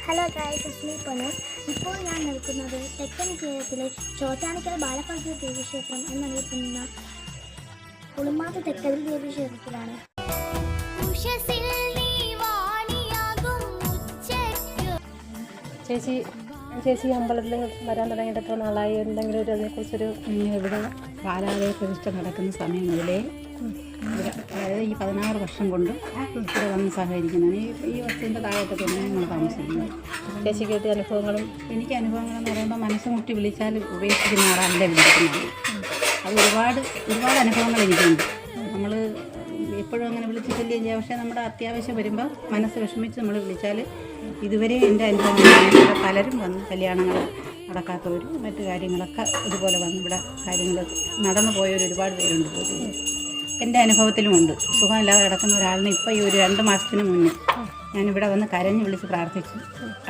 Hello guys, it's me Panos. ഇപ്പോൾ ഞാൻ നിൽക്കുന്നത് തെക്കൻ കേരളത്തിലെ ചോറ്റാനിക്കര ബാലഭദ്ര ദേവീക്ഷേത്രം എന്നറിയപ്പെടുന്ന പുളിമാത്ത തെക്കതിൽ ദേവീക്ഷേത്രത്തിലാണ്. ചേച്ചി അമ്പലത്തിൽ വരാൻ തുടങ്ങിയിട്ട് എത്ര നാളായി? എന്തെങ്കിലും ഒരു അതിനെക്കുറിച്ചൊരു ഇവിടെ ബാലാലയ പ്രതിഷ്ഠ നടക്കുന്ന സമയം മുതലേ അതായത് ഈ 16 വർഷം കൊണ്ട് ഇവിടെ വന്ന് സഹകരിക്കുന്നതാണ്. ഈ വസ്തുവിൻ്റെ താഴത്തൊക്കെ ഞങ്ങൾ താമസിക്കുന്നത്. ചേച്ചിക്ക് കിട്ടിയ അനുഭവങ്ങളും? എനിക്ക് അനുഭവങ്ങളെന്ന് പറയുമ്പോൾ മനസ്സ് മുട്ടി വിളിച്ചാൽ ഉപേക്ഷിക്കുന്ന ആളല്ല വിളിക്കുന്നത്. അത് ഒരുപാട് അനുഭവങ്ങൾ എനിക്കുണ്ട്. നമ്മൾ എപ്പോഴും അങ്ങനെ വിളിച്ചിട്ടില്ലേ ചെയ്യാം. പക്ഷേ നമ്മുടെ അത്യാവശ്യം വരുമ്പോൾ മനസ്സ് വിഷമിച്ച് നമ്മൾ വിളിച്ചാൽ ഇതുവരെ എൻ്റെ അനുഭവങ്ങൾ പലരും വന്ന് കല്യാണങ്ങൾ നടക്കാത്തവരും മറ്റു കാര്യങ്ങളൊക്കെ ഇതുപോലെ വന്ന് ഇവിടെ കാര്യങ്ങൾ നടന്നു പോയവർ ഒരുപാട് പേരുണ്ട്. എൻ്റെ അനുഭവത്തിലുമുണ്ട്. സുഖമില്ലാതെ കിടക്കുന്ന ഒരാളിന് ഇപ്പോൾ ഈ ഒരു 2 മാസത്തിന് മുന്നേ ഞാനിവിടെ വന്ന് കരഞ്ഞ് വിളിച്ച് പ്രാർത്ഥിച്ചു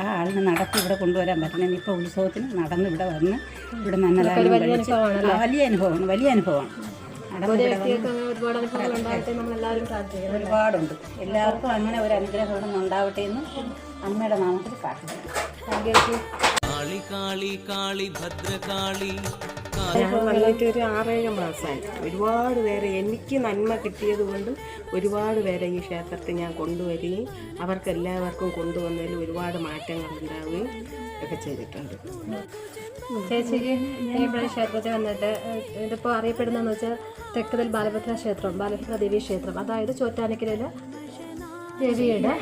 ആ ആളിന് നടത്തി ഇവിടെ കൊണ്ടുവരാൻ പറ്റണം. ഇപ്പോൾ ഉത്സവത്തിന് നടന്ന് ഇവിടെ വന്ന് ഇവിടെ നന്നലാലും വലിയ അനുഭവമാണ്. ഒരുപാടുണ്ട്. എല്ലാവർക്കും അങ്ങനെ ഒരു അനുഗ്രഹം ഇവിടെ ഉണ്ടാവട്ടെ എന്ന് അമ്മയുടെ നാമത്തിൽ പ്രാർത്ഥിക്കുന്നു. ഞാൻ വന്നിട്ട് ഒരു 6-7 മാസമായി. ഒരുപാട് പേരെ എനിക്ക് നന്മ കിട്ടിയത് കൊണ്ട് ഒരുപാട് പേരെ ഈ ക്ഷേത്രത്തിൽ ഞാൻ കൊണ്ടുവരികയും അവർക്കെല്ലാവർക്കും കൊണ്ടുവന്നതിൽ ഒരുപാട് മാറ്റങ്ങൾ ഉണ്ടാവുകയും ഒക്കെ ചെയ്തിട്ടുണ്ട്. ചേച്ചിക്ക് ഇവിടെ ക്ഷേത്രത്തിൽ വന്നിട്ട് ഇതിപ്പോൾ അറിയപ്പെടുന്നതെന്ന് വെച്ചാൽ തെക്കതിൽ ബാലഭദ്ര ദേവീ ക്ഷേത്രം, അതായത് ചോറ്റാനിക്കരയിലെ ദേവിയുടെ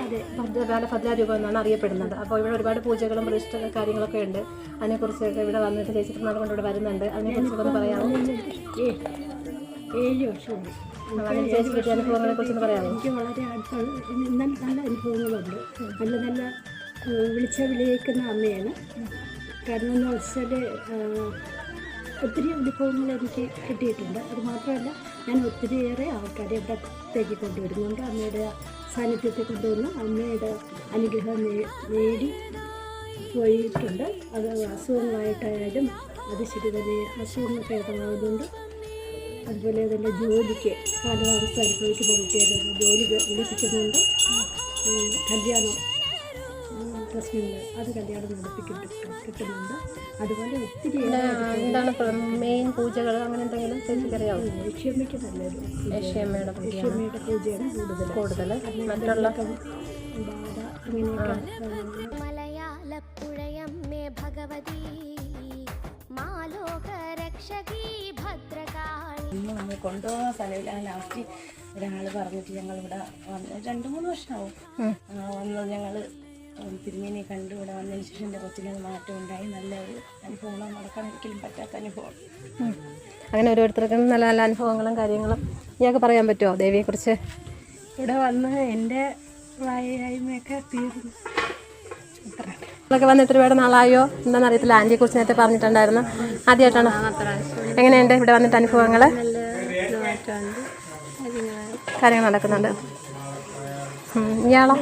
ബാലഭദ്ര രൂപം എന്നാണ് അറിയപ്പെടുന്നത്. അപ്പോൾ ഇവിടെ ഒരുപാട് പൂജകളും പ്രതിഷ്ഠ കാര്യങ്ങളൊക്കെ ഉണ്ട്. അതിനെക്കുറിച്ചൊക്കെ ഇവിടെ വന്നിട്ട് ചേച്ചി നാൾ കൊണ്ട് ഇവിടെ വരുന്നുണ്ട്. അതിനെക്കുറിച്ചൊക്കെ ഒന്ന് പറയാമോ? 7 വർഷമുണ്ട്. ചേച്ചി കിട്ടിയ അനുഭവങ്ങളെ കുറിച്ചൊന്ന് പറയാമോ? എനിക്ക് വളരെ നല്ല അനുഭവങ്ങളുണ്ട്. നല്ല വിളിക്കുന്ന അമ്മയാണ്. കാരണം എന്ന് വെച്ചാൽ ഒത്തിരി അനുഭവങ്ങൾ എനിക്ക് കിട്ടിയിട്ടുണ്ട്. അത് മാത്രമല്ല, ഞാൻ ഒത്തിരിയേറെ ആൾക്കാരെ ഇവിടത്തേക്ക് കൊണ്ടുവരുന്നുണ്ട്. അമ്മയുടെ സാന്നിധ്യത്തെ കൊണ്ടുവന്ന് അമ്മയുടെ അനുഗ്രഹം നേടി പോയിട്ടുണ്ട്. അത് അസുഖങ്ങളായിട്ടായാലും അത് ശരി തന്നെ അസുഖങ്ങൾ ഭേദമാകുന്നുണ്ട്. അതുപോലെ തന്നെ ജോലിക്ക് കാലതാമസം അനുഭവിക്കുന്ന കുട്ടികൾ ജോലി ലഭിക്കുന്നുണ്ട്. കല്യാണം പ്രശ്നങ്ങൾ അത് കല്യാണം കിട്ടുന്നുണ്ട്. അതുപോലെ ഒത്തിരി എന്താണ് മെയിൻ പൂജകൾ അങ്ങനെ എന്തെങ്കിലും ചേച്ചിക്കറിയാവും? യക്ഷിയമ്മയ്ക്ക് നല്ലൊരു യക്ഷിയമ്മയുടെ പൂജയാണ് കൂടുതൽ. മറ്റുള്ള മലയാളപ്പുഴയമ്മേ ഭഗവതി മാലോകരക്ഷകീ ഭദ്രകാളി. നമ്മൾ കൊണ്ടുപോകാൻ സ്ഥലമില്ല. ലാസ്റ്റ് ഒരാൾ പറഞ്ഞിട്ട് ഞങ്ങളിവിടെ വന്ന് 2-3 വർഷമാവും വന്ന് ഞങ്ങൾ തിരുമേനിയെ കണ്ടു. ഇവിടെ വന്നതിന് ശേഷം എൻ്റെ കൊച്ചിന് മാറ്റം ഉണ്ടായി. നല്ലൊരു അനുഭവമാണ്. നടക്കാൻ ഒരിക്കലും പറ്റാത്ത അനുഭവം. അങ്ങനെ ഓരോരുത്തർക്കും നല്ല നല്ല അനുഭവങ്ങളും കാര്യങ്ങളും ഇയാൾക്ക് പറയാൻ പറ്റുമോ ദേവിയെക്കുറിച്ച്? ഇവിടെ വന്ന് എൻ്റെ വായ്മയൊക്കെ തീർന്നു. ഇതൊക്കെ വന്നിട്ട് ഒരുപാട് നാളായോ എന്താണെന്ന് അറിയത്തില്ല. ആൻറ്റിയെക്കുറിച്ച് നേരത്തെ പറഞ്ഞിട്ടുണ്ടായിരുന്നു. ആദ്യമായിട്ടാണ്. എങ്ങനെയുണ്ട് ഇവിടെ വന്നിട്ട് അനുഭവങ്ങൾ? കാര്യങ്ങൾ നടക്കുന്നുണ്ട്. ഇയാളോ?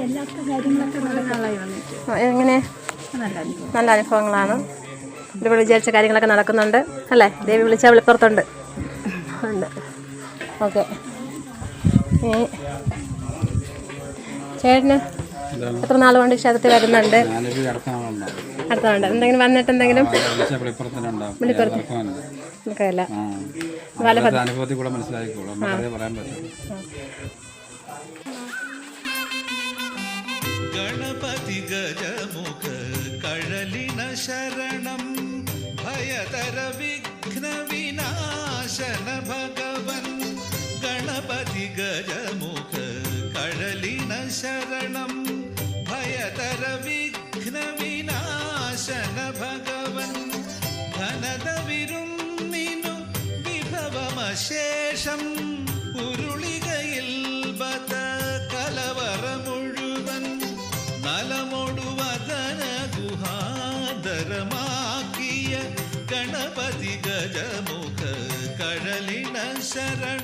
എങ്ങനെ? നല്ല അനുഭവങ്ങളാണ്. ഇവിടെ വിചാരിച്ച കാര്യങ്ങളൊക്കെ നടക്കുന്നുണ്ട് അല്ലേ? ദേവി വിളിച്ചാൽ വെളിപ്പുറത്തുണ്ട് ഉണ്ട്. ഓക്കെ. ചേട്ടന് എത്ര നാൾ കൊണ്ട് ക്ഷേത്രത്തിൽ വരുന്നുണ്ട്? അടുത്തുണ്ട്. എന്തെങ്കിലും വന്നിട്ട് എന്തെങ്കിലും വെളിപ്പുറത്ത് അല്ല ഗണപതി ഗജമുഖ കഴലിന ശരണം ഭയതര വിഘ്ന വിനാശന ഭഗവൻ. ഗണപതി ഗജമുഖ കഴലിന ശരണം ഭയതര വിഘ്ന വിനാശന ഭഗവൻ. ധനത വിരുന്നിനു വിഭവമശേഷം ഉരുളികയിൽ ബത കലവറ മുഴുവൻ നലമൊടുവദന ഗുഹാദരമാക്കിയ ഗണപതി ഗജമുഖ കഴലിന ശരണം